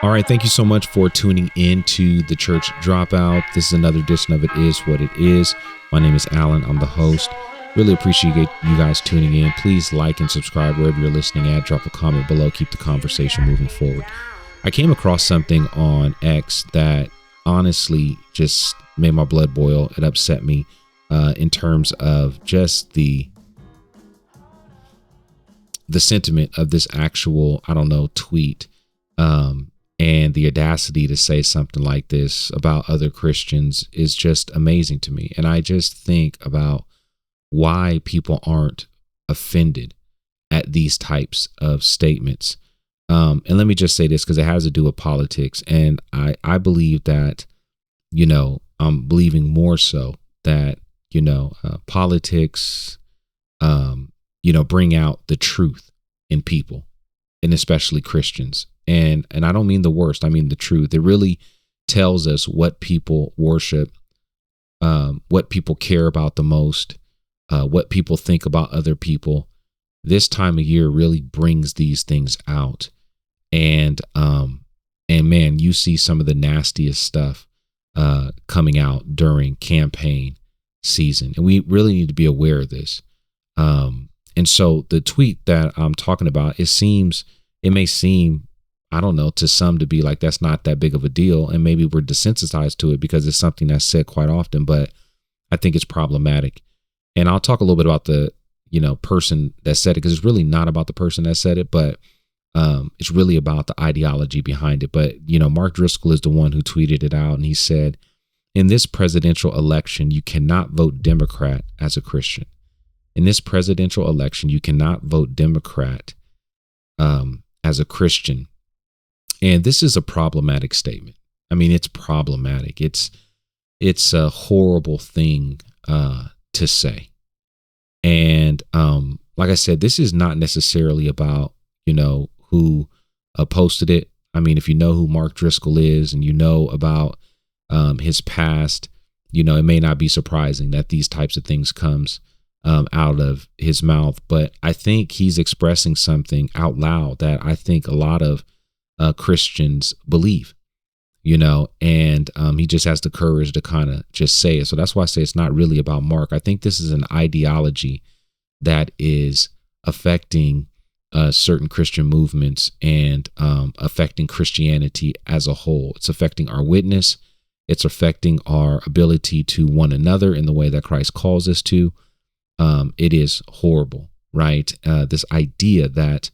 All right, thank you so much for tuning in to the Church Dropout. This is another edition of It Is What It Is. My name is Alan. I'm the host. Really appreciate you guys tuning in. Please like and subscribe wherever you're listening at. Drop a comment below. Keep the conversation moving forward. I came across something on X that honestly just made my blood boil. It upset me in terms of just the sentiment of this actual, tweet. And the audacity to say something like this about other Christians is just amazing to me. And I just think about why people aren't offended at these types of statements. And let me just say this because it has to do with politics. And I believe that, I'm believing more so that, politics, bring out the truth in people, and especially Christians. And I don't mean the worst. I mean the truth. It really tells us what people worship, what people care about the most, what people think about other people. This time of year really brings these things out. And man, you see some of the nastiest stuff coming out during campaign season. And we really need to be aware of this. And so the tweet that I'm talking about, it may seem, to some to be like, that's not that big of a deal. And maybe we're desensitized to it because it's something that's said quite often, but I think it's problematic. And I'll talk a little bit about the, person that said it, because it's really not about the person that said it, but it's really about the ideology behind it. But, Mark Driscoll is the one who tweeted it out. And he said, in this presidential election, you cannot vote Democrat as a Christian. In this presidential election, you cannot vote Democrat as a Christian. And this is a problematic statement. I mean, it's problematic. It's a horrible thing to say. And like I said, this is not necessarily about, who posted it. I mean, if you know who Mark Driscoll is and you know about his past, it may not be surprising that these types of things comes out of his mouth. But I think he's expressing something out loud that I think a lot of Christians believe, and he just has the courage to kind of just say it. So that's why I say it's not really about Mark. I think this is an ideology that is affecting certain Christian movements and affecting Christianity as a whole. It's affecting our witness. It's affecting our ability to one another in the way that Christ calls us to. It is horrible, right? This idea that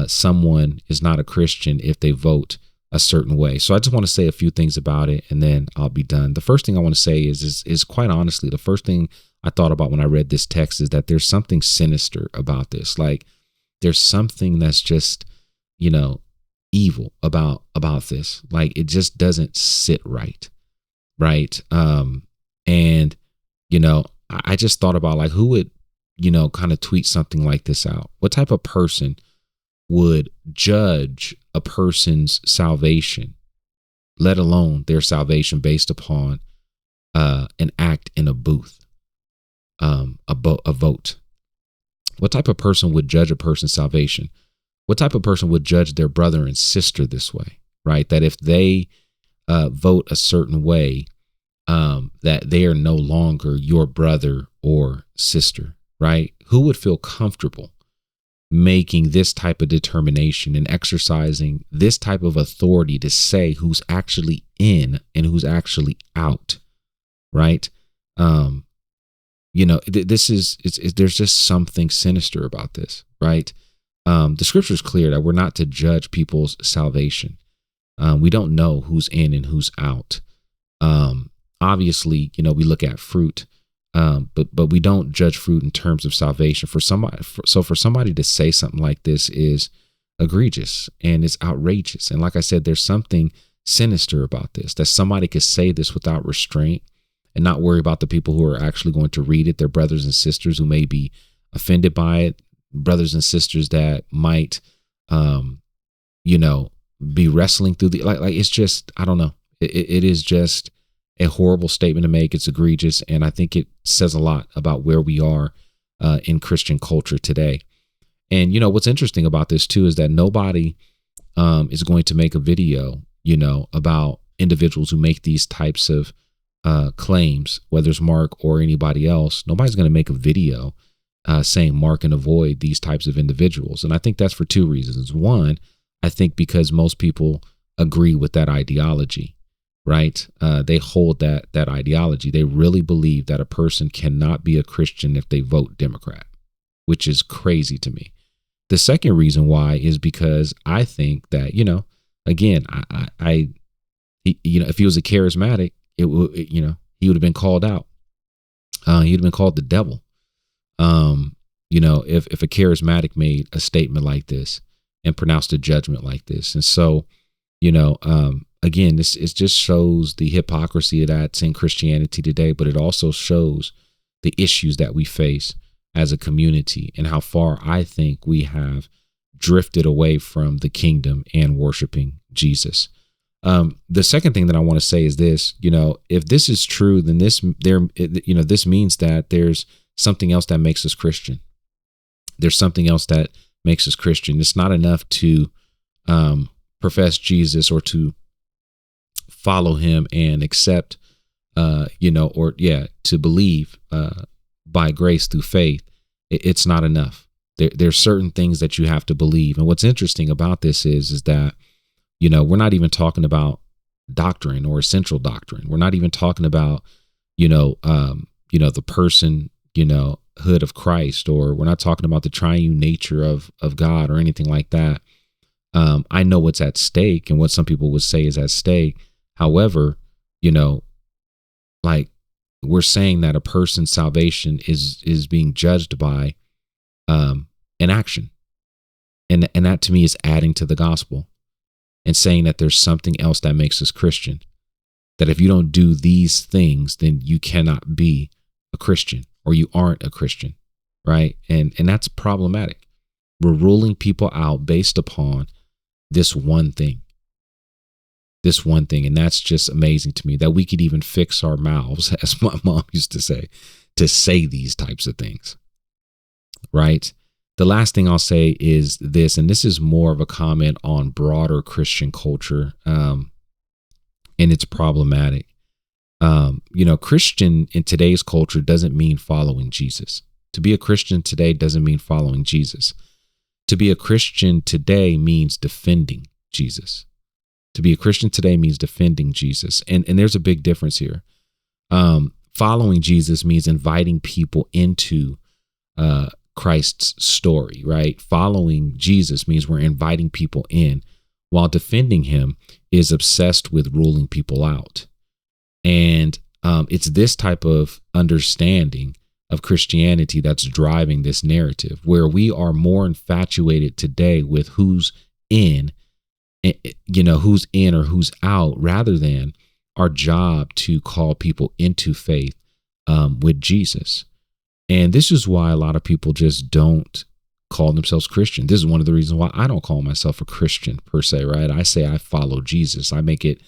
someone is not a Christian if they vote a certain way. So I just want to say a few things about it, and then I'll be done. The first thing I want to say is quite honestly, the first thing I thought about when I read this text is that there's something sinister about this. Like, there's something that's just, evil about this. Like, it just doesn't sit right. And, I just thought about, like, who would, kind of tweet something like this out? What type of person would judge a person's salvation, let alone their salvation, based upon an act in a booth, a vote? What type of person would judge a person's salvation? What type of person would judge their brother and sister this way, right? That if they vote a certain way, that they are no longer your brother or sister, right? Who would feel comfortable making this type of determination and exercising this type of authority to say who's actually in and who's actually out, right? There's just something sinister about this, right? The scripture is clear that we're not to judge people's salvation. We don't know who's in and who's out. Obviously, we look at fruit, but we don't judge fruit in terms of salvation. For somebody to say something like this is egregious and it's outrageous. And like I said, there's something sinister about this, that somebody could say this without restraint and not worry about the people who are actually going to read it, their brothers and sisters who may be offended by it, brothers and sisters that might, be wrestling through the, like it's just, I don't know. It is just a horrible statement to make. It's egregious. And I think it says a lot about where we are in Christian culture today. And, what's interesting about this too, is that nobody is going to make a video, about individuals who make these types of claims, whether it's Mark or anybody else, nobody's going to make a video saying mark and avoid these types of individuals. And I think that's for two reasons. One, I think because most people agree with that ideology, right? They hold that ideology. They really believe that a person cannot be a Christian if they vote Democrat, which is crazy to me. The second reason why is because I think that, again, if he was a charismatic, he would have been called out. He'd have been called the devil. If a charismatic made a statement like this and pronounced a judgment like this. And so, again, it just shows the hypocrisy that's in Christianity today, but it also shows the issues that we face as a community and how far I think we have drifted away from the kingdom and worshiping Jesus. The second thing that I want to say is this, if this is true, then this means that there's something else that makes us Christian. There's something else that makes us Christian. It's not enough to profess Jesus or to follow him and accept, to believe by grace through faith. It's not enough. There's certain things that you have to believe. And what's interesting about this is that, we're not even talking about doctrine or essential doctrine. We're not even talking about, the person, hood of Christ, or we're not talking about the triune nature of God or anything like that. I know what's at stake and what some people would say is at stake. However, we're saying that a person's salvation is being judged by an action. And that to me is adding to the gospel and saying that there's something else that makes us Christian. That if you don't do these things, then you cannot be a Christian or you aren't a Christian, right? And that's problematic. We're ruling people out based upon this one thing. And that's just amazing to me that we could even fix our mouths, as my mom used to say these types of things, right? The last thing I'll say is this, and this is more of a comment on broader Christian culture, and it's problematic. Christian in today's culture doesn't mean following Jesus. To be a Christian today doesn't mean following Jesus. To be a Christian today means defending Jesus. To be a Christian today means defending Jesus. And there's a big difference here. Following Jesus means inviting people into Christ's story, right? Following Jesus means we're inviting people in, while defending him is obsessed with ruling people out. And it's this type of understanding of Christianity that's driving this narrative, where we are more infatuated today with who's in or who's out, rather than our job to call people into faith with Jesus. And this is why a lot of people just don't call themselves Christian. This is one of the reasons why I don't call myself a Christian per se, right? I say I follow Jesus. I make it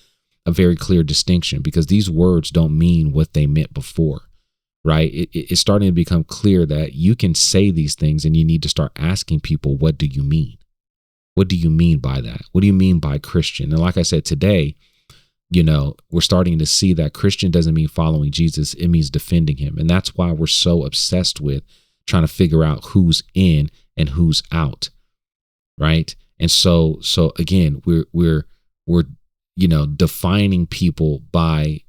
a very clear distinction, because these words don't mean what they meant before, right? It's starting to become clear that you can say these things and you need to start asking people, what do you mean? What do you mean by that? What do you mean by Christian? And like I said, today, we're starting to see that Christian doesn't mean following Jesus. It means defending him. And that's why we're so obsessed with trying to figure out who's in and who's out. Right. And so again, we're defining people by,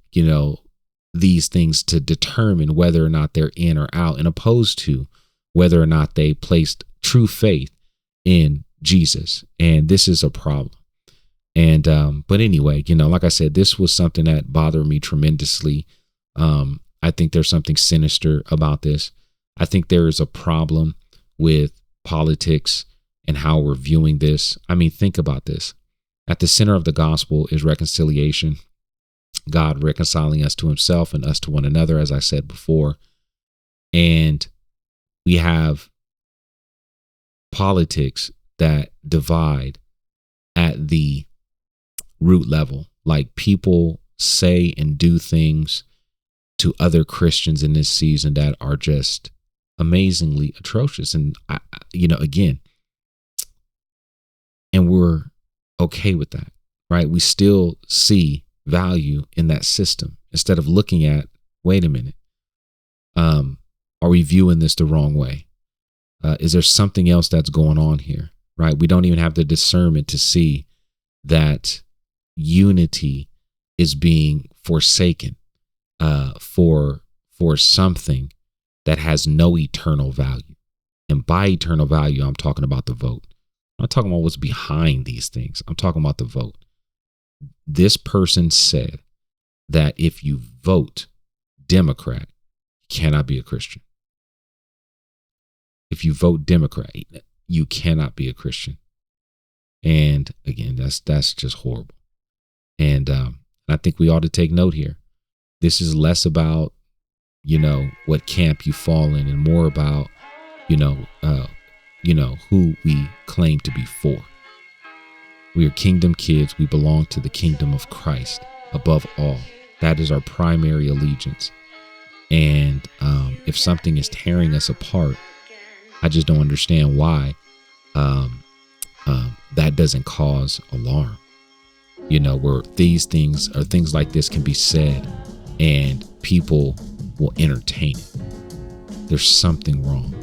these things to determine whether or not they're in or out, and opposed to whether or not they placed true faith in Jesus. And this is a problem. And, but anyway, like I said, this was something that bothered me tremendously. I think there's something sinister about this. I think there is a problem with politics and how we're viewing this. I mean, think about this. At the center of the gospel is reconciliation, God reconciling us to himself and us to one another, as I said before. And we have politics that divide at the root level. Like, people say and do things to other Christians in this season that are just amazingly atrocious. And again, and we're okay with that, right? We still see value in that system instead of looking at, wait a minute, are we viewing this the wrong way? Is there something else that's going on here, right? We don't even have the discernment to see that unity is being forsaken for something that has no eternal value. And by eternal value, I'm talking about the vote. I'm not talking about what's behind these things. I'm talking about the vote. This person said that if you vote Democrat, you cannot be a Christian. If you vote Democrat, you cannot be a Christian. And again, that's just horrible. And I think we ought to take note here. This is less about, what camp you fall in, and more about, who we claim to be for. We are kingdom kids. We belong to the kingdom of Christ above all. That is our primary allegiance. And if something is tearing us apart, I just don't understand why that doesn't cause alarm. Where these things or things like this can be said and people will entertain it. There's something wrong.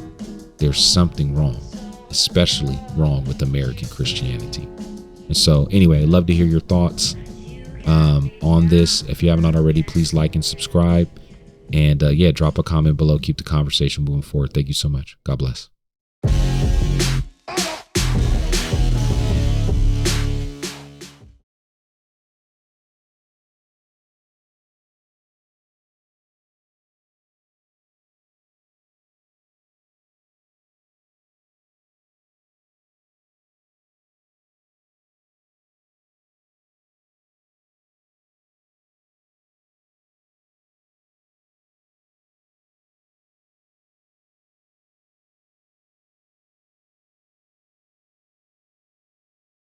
There's something wrong, especially wrong with American Christianity. And so anyway, I'd love to hear your thoughts on this. If you haven't already, please like and subscribe. And drop a comment below. Keep the conversation moving forward. Thank you so much. God bless.